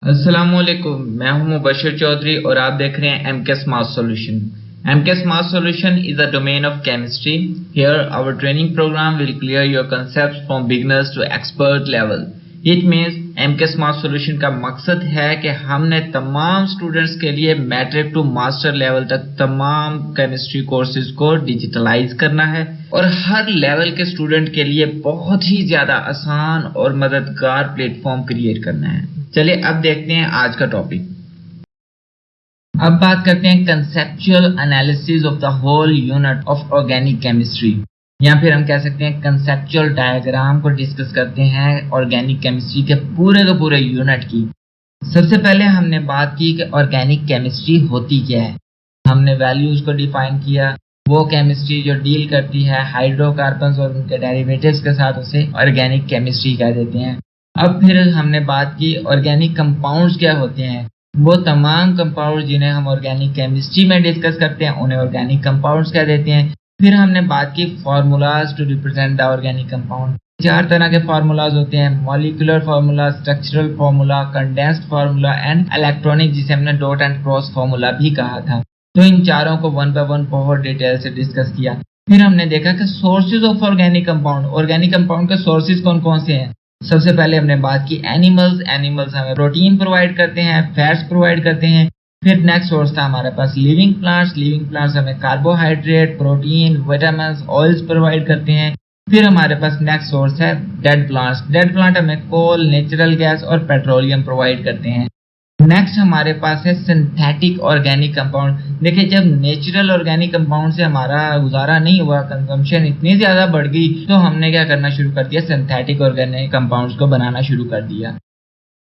अस्सलामुअलैकुम, मैं हूं मुबशर चौधरी और आप देख रहे हैं MK smart solution. MK smart solution is a domain of chemistry. Here our training program will clear your concepts from beginners to expert level. It means MK smart solution का मकसद है कि हमने तमाम स्टूडेंट्स के लिए मैट्रिक टू मास्टर लेवल तक तमाम केमिस्ट्री कोर्सेज को डिजिटलाइज करना है और हर लेवल के स्टूडेंट के लिए बहुत ही ज्यादा आसान और मददगार प्लेटफॉर्म क्रिएट करना है। चलिए अब देखते हैं आज का टॉपिक। अब बात करते हैं conceptual analysis of the whole unit of organic chemistry, या फिर हम कह सकते हैं कंसेप्चुअल डायग्राम को डिस्कस करते हैं ऑर्गेनिक केमिस्ट्री के पूरे यूनिट की। सबसे पहले हमने बात की कि ऑर्गेनिक केमिस्ट्री होती क्या है। हमने वैल्यूज को डिफाइन किया, वो केमिस्ट्री जो डील करती है हाइड्रोकार्बन्स और उनके डेरिवेटिव्स के साथ, उसे ऑर्गेनिक केमिस्ट्री कह देते हैं। अब फिर हमने बात की ऑर्गेनिक कंपाउंड्स क्या होते हैं। वो तमाम कंपाउंड जिन्हें हम ऑर्गेनिक केमिस्ट्री में डिस्कस करते हैं उन्हें ऑर्गेनिक कंपाउंड्स कह देते हैं। फिर हमने बात की formulas to represent the organic compound. 4 तरह के फार्मूलाज होते हैं, molecular formula, structural formula, condensed formula and electronic, जिसे हमने डॉट एंड क्रॉस फार्मूला भी कहा था। तो इन चारों को वन बाय वन बहुत डिटेल से डिस्कस किया। फिर हमने देखा कि sources of organic compound, organic compound के सोर्सेज कौन कौन से हैं। सबसे पहले हमने बात की एनिमल्स हमें प्रोटीन प्रोवाइड करते हैं, फैट्स प्रोवाइड करते हैं। फिर नेक्स्ट सोर्स था हमारे पास लिविंग प्लांट्स हमें carbohydrate, protein, vitamins, oils provide करते हैं। फिर हमारे पास नेक्स्ट सोर्स है डेड प्लांट हमें कोल, नेचुरल गैस और पेट्रोलियम प्रोवाइड करते हैं। नेक्स्ट हमारे पास है सिंथेटिक ऑर्गेनिक कंपाउंड। देखिए, जब नेचुरल ऑर्गेनिक कंपाउंड से हमारा गुजारा नहीं हुआ, कंजम्पशन इतनी ज्यादा बढ़ गई, तो हमने क्या करना शुरू कर दिया, सिंथेटिक ऑर्गेनिक कंपाउंड्स को बनाना शुरू कर दिया।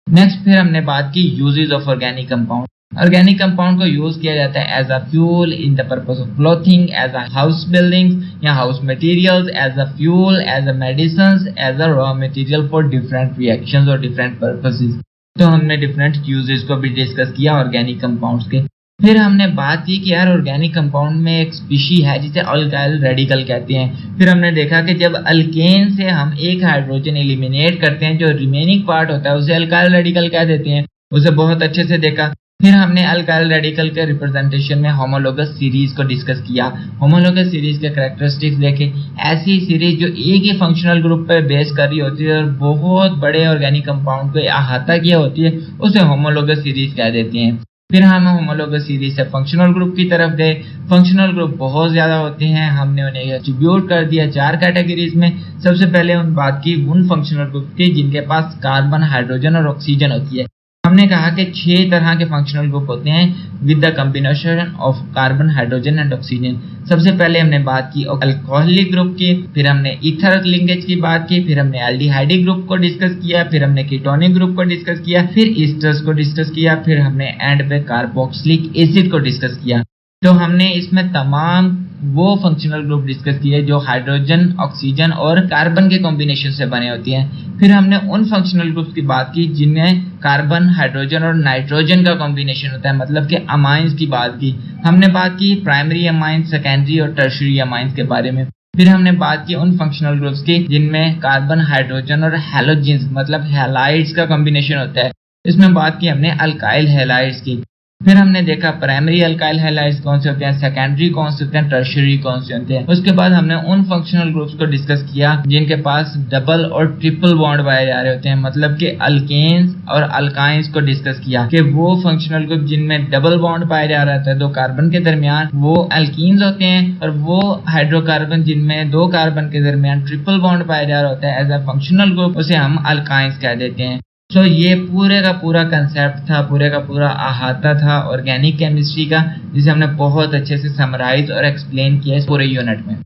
नेक्स्ट फिर हमने बात की uses of organic compound. Organic compound को यूज किया जाता है as a fuel in the purpose of clothing, as a house building या house materials, as a fuel, as a medicine, as a raw material for different reactions और different purposes. तो हमने different uses को भी discuss किया organic compounds के। फिर हमने बात की कि यार ऑर्गेनिक कंपाउंड में एक स्पीशी है जिसे अल्काइल रेडिकल कहते हैं। फिर हमने देखा कि जब अल्केन से हम एक हाइड्रोजन एलिमिनेट करते हैं, जो रिमेनिंग पार्ट होता है उसे अल्काइल रेडिकल कह देते हैं। उसे बहुत अच्छे से देखा। फिर हमने अल्काइल रेडिकल के रिप्रेजेंटेशन में होमोलोगस सीरीज को डिस्कस किया। होमोलोगस सीरीज के कैरेक्टरिस्टिक्स देखे, ऐसी सीरीज जो एक ही फंक्शनल ग्रुप पर बेस कर रही होती है और बहुत बड़े ऑर्गेनिक कंपाउंड को अहाता किया होती है, उसे होमोलोगस सीरीज कह देते हैं। फिर हम होमोलोगस सीरीज से फंक्शनल ग्रुप की तरफ गए। फंक्शनल ग्रुप बहुत ज्यादा होते हैं, हमने उन्हें डिस्ट्रीब्यूट कर दिया 4 कैटेगरीज में। सबसे पहले उन बात की उन फंक्शनल ग्रुप की जिनके पास कार्बन, हाइड्रोजन और ऑक्सीजन होती है। हमने कहा कि 6 तरह के फंक्शनल ग्रुप होते हैं with the combination of carbon, hydrogen and oxygen. सबसे पहले हमने बात की अल्कोहलिक ग्रुप की, फिर हमने ईथर लिंकेज की बात की, फिर हमने एल्डिहाइडिक ग्रुप को डिस्कस किया, फिर हमने कीटोनिक ग्रुप को डिस्कस किया, फिर ईस्टर्स को डिस्कस किया, फिर हमने एंड पे कार्बोक्सिलिक एसिड को डिस्कस किया। तो हमने इसमें तमाम वो फंक्शनल ग्रुप डिस्कस किए जो हाइड्रोजन, ऑक्सीजन और कार्बन के कॉम्बिनेशन से बने होती हैं। फिर हमने उन फंक्शनल ग्रुप्स की बात की जिनमें कार्बन, हाइड्रोजन और नाइट्रोजन का कॉम्बिनेशन होता है, मतलब कि अमाइंस की बात की। हमने बात की प्राइमरी अमाइंस, सेकेंडरी और टर्शियरी अमाइंस के बारे में। फिर हमने बात की उन फंक्शनल ग्रुप्स की जिनमें कार्बन, हाइड्रोजन और हैलोजेंस मतलब हैलाइड्स का कॉम्बिनेशन होता है। इसमें बात की हमने अल्काइल हैलाइड्स की। फिर हमने देखा प्राइमरी अल्काइल हैलाइड्स कौन से होते हैं, सेकेंडरी कौन से होते हैं, टर्शियरी कौन से होते हैं। उसके बाद हमने उन फंक्शनल ग्रुप्स को डिस्कस किया जिनके पास डबल और ट्रिपल बॉन्ड पाए जा रहे होते हैं, मतलब कि अल्केन्स और अल्काइंस को डिस्कस किया कि वो फंक्शनल ग्रुप जिनमें डबल बॉन्ड पाया जा रहा था 2 कार्बन के दरमियान, वो अल्कीन्स होते हैं, और वो हाइड्रोकार्बन जिनमें 2 कार्बन के दरमियान ट्रिपल बॉन्ड पाया जा रहा होता है एज अ फंक्शनल ग्रुप, उसे हम अल्काइंस कह देते हैं। तो ये पूरे का पूरा कंसेप्ट था, पूरे का पूरा अहाता था ऑर्गेनिक केमिस्ट्री का, जिसे हमने बहुत अच्छे से समराइज और एक्सप्लेन किया इस पूरे यूनिट में।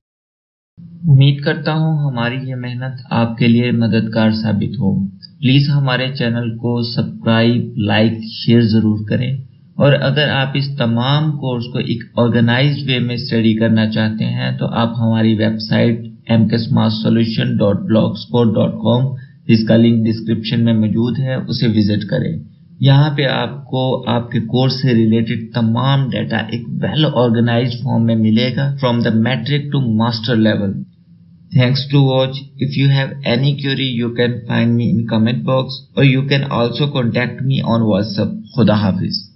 उम्मीद करता हूँ हमारी ये मेहनत आपके लिए मददगार साबित हो। प्लीज हमारे चैनल को सब्सक्राइब, लाइक, शेयर जरूर करें। और अगर आप इस तमाम कोर्स को एक ऑर्गेनाइज्ड वे में स्टडी करना चाहते हैं तो आप हमारी वेबसाइट mksmartsolution.blogspot.com, जिसका लिंक डिस्क्रिप्शन में मौजूद है, उसे विजिट करें। यहाँ पे आपको आपके कोर्स से रिलेटेड तमाम डाटा एक वेल ऑर्गेनाइज्ड फॉर्म में मिलेगा from the matric to master level. Thanks to watch. If you have any query, you can find me in comment box or you can also contact me on WhatsApp. Khuda Hafiz.